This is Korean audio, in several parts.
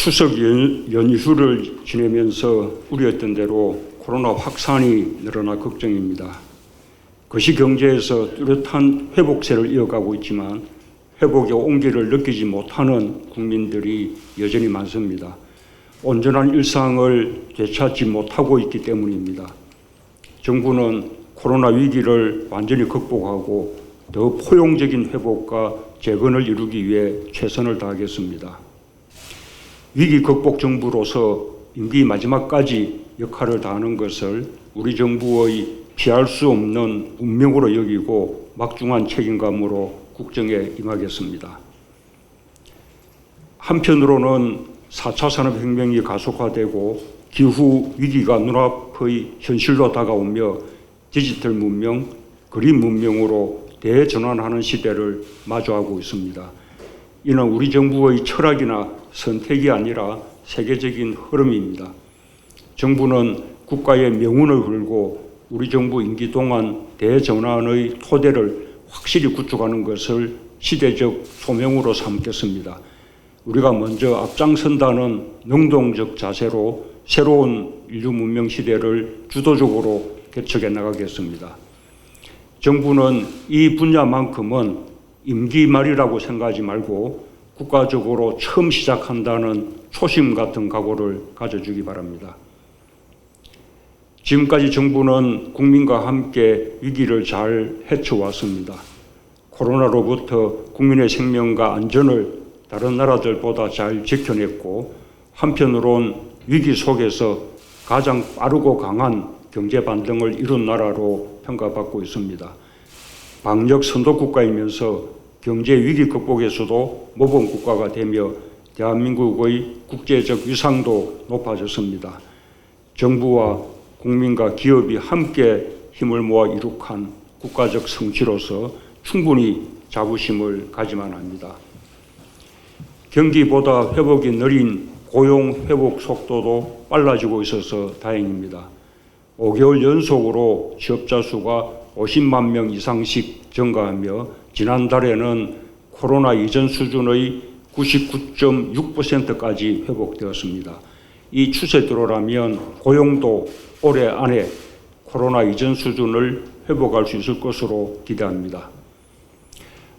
추석 연휴를 지내면서 우려했던 대로 코로나 확산이 늘어나 걱정입니다. 거시경제에서 뚜렷한 회복세를 이어가고 있지만 회복의 온기를 느끼지 못하는 국민들이 여전히 많습니다. 온전한 일상을 되찾지 못하고 있기 때문입니다. 정부는 코로나 위기를 완전히 극복하고 더 포용적인 회복과 재건을 이루기 위해 최선을 다하겠습니다. 위기 극복 정부로서 임기 마지막까지 역할을 다하는 것을 우리 정부의 피할 수 없는 운명으로 여기고 막중한 책임감으로 국정에 임하겠습니다. 한편으로는 4차 산업혁명이 가속화되고 기후 위기가 눈앞의 현실로 다가오며 디지털 문명, 그린 문명으로 대전환하는 시대를 마주하고 있습니다. 이는 우리 정부의 철학이나 선택이 아니라 세계적인 흐름입니다. 정부는 국가의 명운을 걸고 우리 정부 임기 동안 대전환의 토대를 확실히 구축하는 것을 시대적 소명으로 삼겠습니다. 우리가 먼저 앞장선다는 능동적 자세로 새로운 인류 문명 시대를 주도적으로 개척해 나가겠습니다. 정부는 이 분야만큼은 임기 말이라고 생각하지 말고 국가적으로 처음 시작한다는 초심 같은 각오를 가져주기 바랍니다. 지금까지 정부는 국민과 함께 위기를 잘 헤쳐왔습니다. 코로나로부터 국민의 생명과 안전을 다른 나라들보다 잘 지켜냈고, 한편으론 위기 속에서 가장 빠르고 강한 경제 반등을 이룬 나라로 평가받고 있습니다. 방역 선도 국가이면서 경제 위기 극복에서도 모범 국가가 되며 대한민국의 국제적 위상도 높아졌습니다. 정부와 국민과 기업이 함께 힘을 모아 이룩한 국가적 성취로서 충분히 자부심을 가지만 합니다. 경기보다 회복이 느린 고용 회복 속도도 빨라지고 있어서 다행입니다. 5개월 연속으로 취업자 수가 50만 명 이상씩 증가하며 지난달에는 코로나 이전 수준의 99.6%까지 회복되었습니다. 이 추세대로라면 고용도 올해 안에 코로나 이전 수준을 회복할 수 있을 것으로 기대합니다.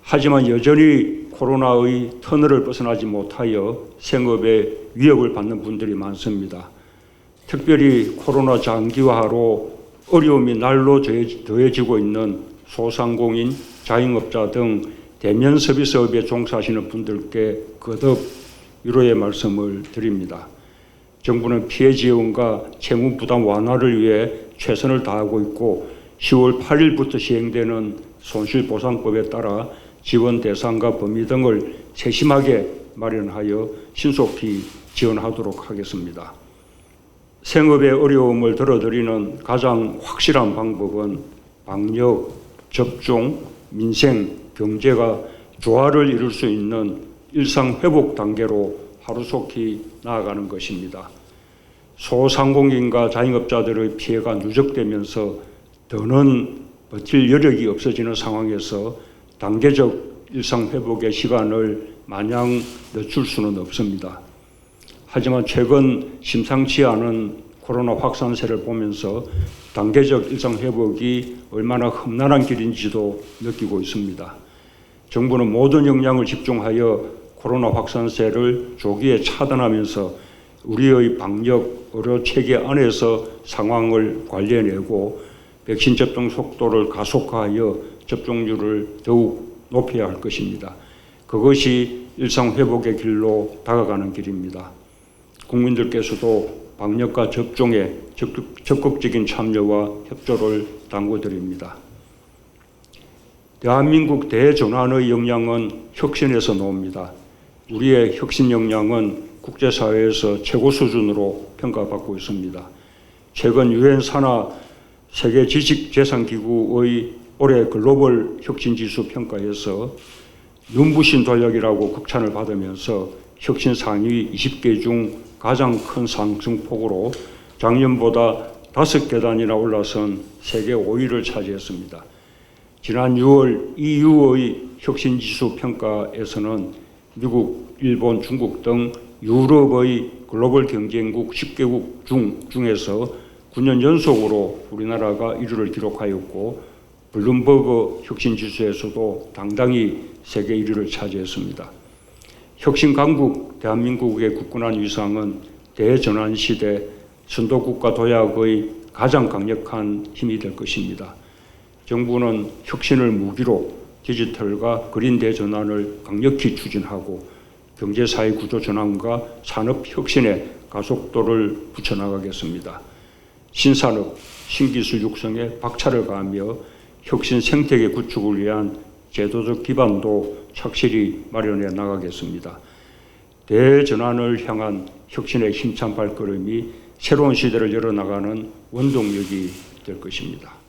하지만 여전히 코로나의 터널을 벗어나지 못하여 생업에 위협을 받는 분들이 많습니다. 특별히 코로나 장기화로 어려움이 날로 더해지고 있는 소상공인, 자영업자 등 대면 서비스업에 종사하시는 분들께 거듭 위로의 말씀을 드립니다. 정부는 피해 지원과 채무 부담 완화를 위해 최선을 다하고 있고 10월 8일부터 시행되는 손실보상법에 따라 지원 대상과 범위 등을 세심하게 마련하여 신속히 지원하도록 하겠습니다. 생업의 어려움을 덜어드리는 가장 확실한 방법은 방역, 접종, 민생, 경제가 조화를 이룰 수 있는 일상 회복 단계로 하루속히 나아가는 것입니다. 소상공인과 자영업자들의 피해가 누적되면서 더는 버틸 여력이 없어지는 상황에서 단계적 일상 회복의 시간을 마냥 늦출 수는 없습니다. 하지만 최근 심상치 않은 코로나 확산세를 보면서 단계적 일상 회복이 얼마나 험난한 길인지도 느끼고 있습니다. 정부는 모든 역량을 집중하여 코로나 확산세를 조기에 차단하면서 우리의 방역 의료 체계 안에서 상황을 관리해내고 백신 접종 속도를 가속화하여 접종률을 더욱 높여야 할 것입니다. 그것이 일상 회복의 길로 다가가는 길입니다. 국민들께서도 방역과 접종에 적극적인 참여와 협조를 당부드립니다. 대한민국 대전환의 역량은 혁신에서 나옵니다. 우리의 혁신 역량은 국제사회에서 최고 수준으로 평가받고 있습니다. 최근 유엔 산하 세계 지식재산기구의 올해 글로벌 혁신지수 평가에서 눈부신 전략이라고 극찬을 받으면서 혁신 상위 20개 중 가장 큰 상승폭으로 작년보다 5계단이나 올라선 세계 5위를 차지했습니다. 지난 6월 EU의 혁신지수 평가에서는 미국, 일본, 중국 등 유럽의 글로벌 경쟁국 10개국 중에서 9년 연속으로 우리나라가 1위를 기록하였고 블룸버그 혁신지수에서도 당당히 세계 1위를 차지했습니다. 혁신 강국 대한민국의 굳건한 위상은 대전환 시대 선도국가 도약의 가장 강력한 힘이 될 것입니다. 정부는 혁신을 무기로 디지털과 그린 대전환을 강력히 추진하고 경제사회 구조 전환과 산업 혁신의 가속도를 붙여나가겠습니다. 신산업, 신기술 육성에 박차를 가하며 혁신 생태계 구축을 위한 제도적 기반도 착실히 마련해 나가겠습니다. 대전환을 향한 혁신의 힘찬 발걸음이 새로운 시대를 열어나가는 원동력이 될 것입니다.